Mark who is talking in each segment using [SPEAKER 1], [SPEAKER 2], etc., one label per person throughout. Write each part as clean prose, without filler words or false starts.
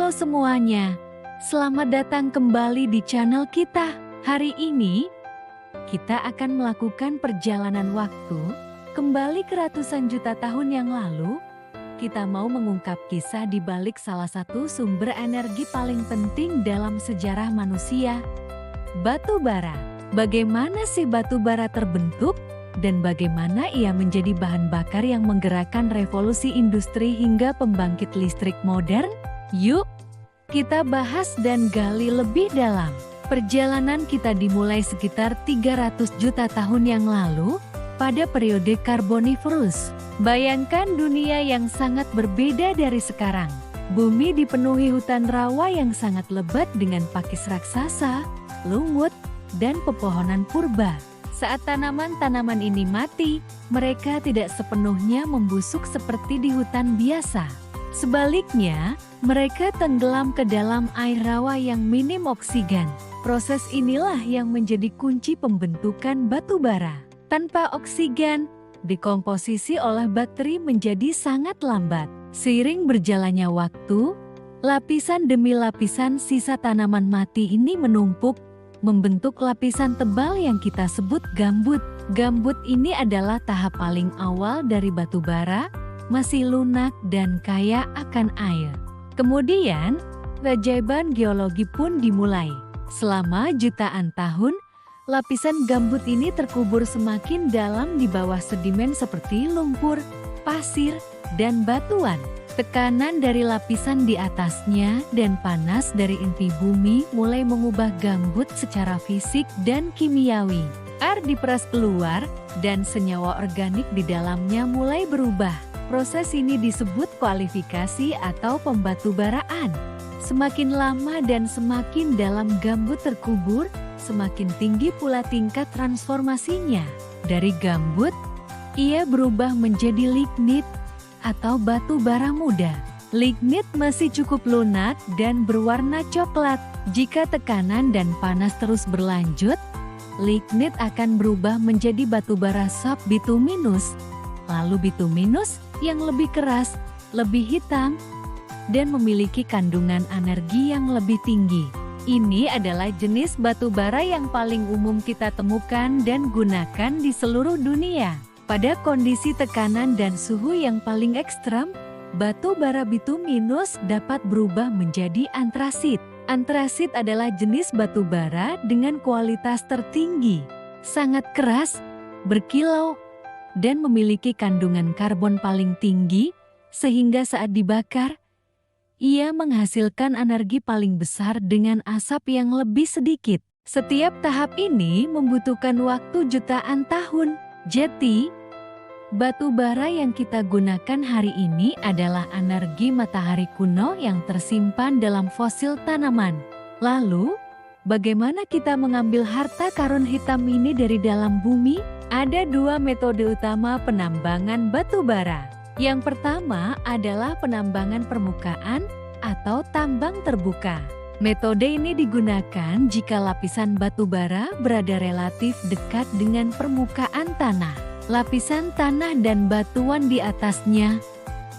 [SPEAKER 1] Halo semuanya, selamat datang kembali di channel kita. Hari ini, kita akan melakukan perjalanan waktu kembali ke ratusan juta tahun yang lalu. Kita mau mengungkap kisah di balik salah satu sumber energi paling penting dalam sejarah manusia, batu bara. Bagaimana sih batu bara terbentuk? Dan bagaimana ia menjadi bahan bakar yang menggerakkan revolusi industri hingga pembangkit listrik modern? Yuk, kita bahas dan gali lebih dalam. Perjalanan kita dimulai sekitar 300 juta tahun yang lalu, pada periode Karboniferus. Bayangkan dunia yang sangat berbeda dari sekarang. Bumi dipenuhi hutan rawa yang sangat lebat dengan pakis raksasa, lumut, dan pepohonan purba. Saat tanaman-tanaman ini mati, mereka tidak sepenuhnya membusuk seperti di hutan biasa. Sebaliknya, mereka tenggelam ke dalam air rawa yang minim oksigen. Proses inilah yang menjadi kunci pembentukan batu bara. Tanpa oksigen, dekomposisi oleh bakteri menjadi sangat lambat. Seiring berjalannya waktu, lapisan demi lapisan sisa tanaman mati ini menumpuk, membentuk lapisan tebal yang kita sebut gambut. Gambut ini adalah tahap paling awal dari batu bara, masih lunak dan kaya akan air. Kemudian, keajaiban geologi pun dimulai. Selama jutaan tahun, lapisan gambut ini terkubur semakin dalam di bawah sedimen seperti lumpur, pasir, dan batuan. Tekanan dari lapisan di atasnya dan panas dari inti bumi mulai mengubah gambut secara fisik dan kimiawi. Air diperas keluar dan senyawa organik di dalamnya mulai berubah. Proses ini disebut kualifikasi atau pembatubaraan. Semakin lama dan semakin dalam gambut terkubur, semakin tinggi pula tingkat transformasinya. Dari gambut, ia berubah menjadi lignit atau batu bara muda. Lignit masih cukup lunak dan berwarna coklat. Jika tekanan dan panas terus berlanjut, lignit akan berubah menjadi batu bara subbituminus, lalu bituminus yang lebih keras, lebih hitam, dan memiliki kandungan energi yang lebih tinggi. Ini adalah jenis batu bara yang paling umum kita temukan dan gunakan di seluruh dunia. Pada kondisi tekanan dan suhu yang paling ekstrem, batu bara bituminus dapat berubah menjadi antrasit. Antrasit adalah jenis batu bara dengan kualitas tertinggi, sangat keras, berkilau, dan memiliki kandungan karbon paling tinggi, sehingga saat dibakar, ia menghasilkan energi paling besar dengan asap yang lebih sedikit. Setiap tahap ini membutuhkan waktu jutaan tahun. Jadi, batu bara yang kita gunakan hari ini adalah energi matahari kuno yang tersimpan dalam fosil tanaman. Lalu, bagaimana kita mengambil harta karun hitam ini dari dalam bumi? Ada dua metode utama penambangan batu bara. Yang pertama adalah penambangan permukaan atau tambang terbuka. Metode ini digunakan jika lapisan batu bara berada relatif dekat dengan permukaan tanah. Lapisan tanah dan batuan di atasnya,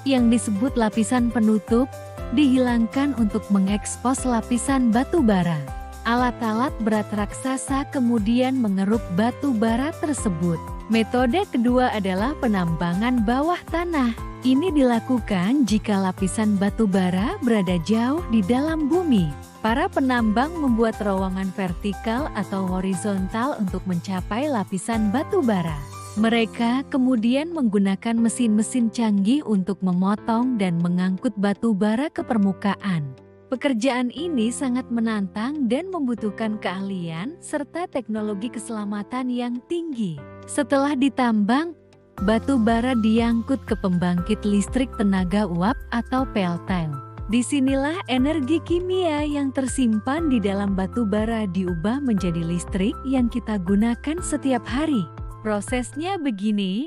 [SPEAKER 1] yang disebut lapisan penutup, dihilangkan untuk mengekspos lapisan batu bara. Alat-alat berat raksasa kemudian mengeruk batu bara tersebut. Metode kedua adalah penambangan bawah tanah. Ini dilakukan jika lapisan batu bara berada jauh di dalam bumi. Para penambang membuat terowongan vertikal atau horizontal untuk mencapai lapisan batu bara. Mereka kemudian menggunakan mesin-mesin canggih untuk memotong dan mengangkut batu bara ke permukaan. Pekerjaan ini sangat menantang dan membutuhkan keahlian serta teknologi keselamatan yang tinggi. Setelah ditambang, batu bara diangkut ke pembangkit listrik tenaga uap atau PLTU. Disinilah energi kimia yang tersimpan di dalam batu bara diubah menjadi listrik yang kita gunakan setiap hari. Prosesnya begini,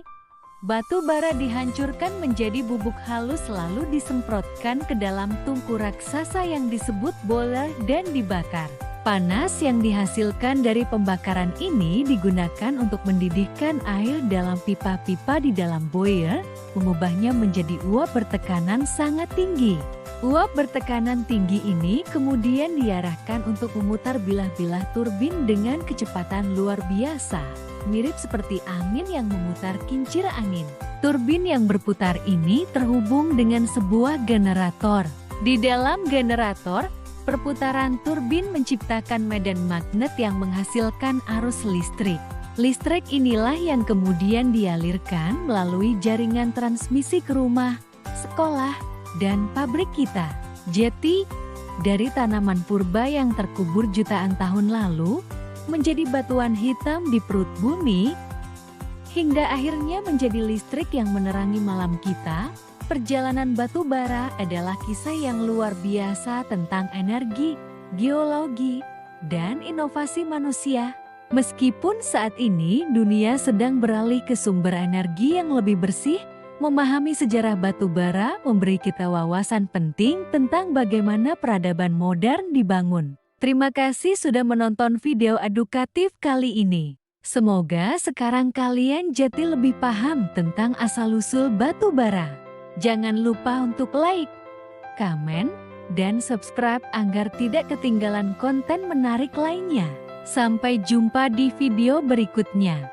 [SPEAKER 1] batu bara dihancurkan menjadi bubuk halus lalu disemprotkan ke dalam tungku raksasa yang disebut boiler dan dibakar. Panas yang dihasilkan dari pembakaran ini digunakan untuk mendidihkan air dalam pipa-pipa di dalam boiler, mengubahnya menjadi uap bertekanan sangat tinggi. Uap bertekanan tinggi ini kemudian diarahkan untuk memutar bilah-bilah turbin dengan kecepatan luar biasa, mirip seperti angin yang memutar kincir angin. Turbin yang berputar ini terhubung dengan sebuah generator. Di dalam generator, perputaran turbin menciptakan medan magnet yang menghasilkan arus listrik. Listrik inilah yang kemudian dialirkan melalui jaringan transmisi ke rumah, sekolah, dan pabrik kita. Jati, dari tanaman purba yang terkubur jutaan tahun lalu, menjadi batuan hitam di perut bumi, hingga akhirnya menjadi listrik yang menerangi malam kita. Perjalanan batu bara adalah kisah yang luar biasa tentang energi, geologi, dan inovasi manusia. Meskipun saat ini dunia sedang beralih ke sumber energi yang lebih bersih, memahami sejarah batu bara memberi kita wawasan penting tentang bagaimana peradaban modern dibangun. Terima kasih sudah menonton video edukatif kali ini. Semoga sekarang kalian jadi lebih paham tentang asal-usul batu bara. Jangan lupa untuk like, komen, dan subscribe agar tidak ketinggalan konten menarik lainnya. Sampai jumpa di video berikutnya.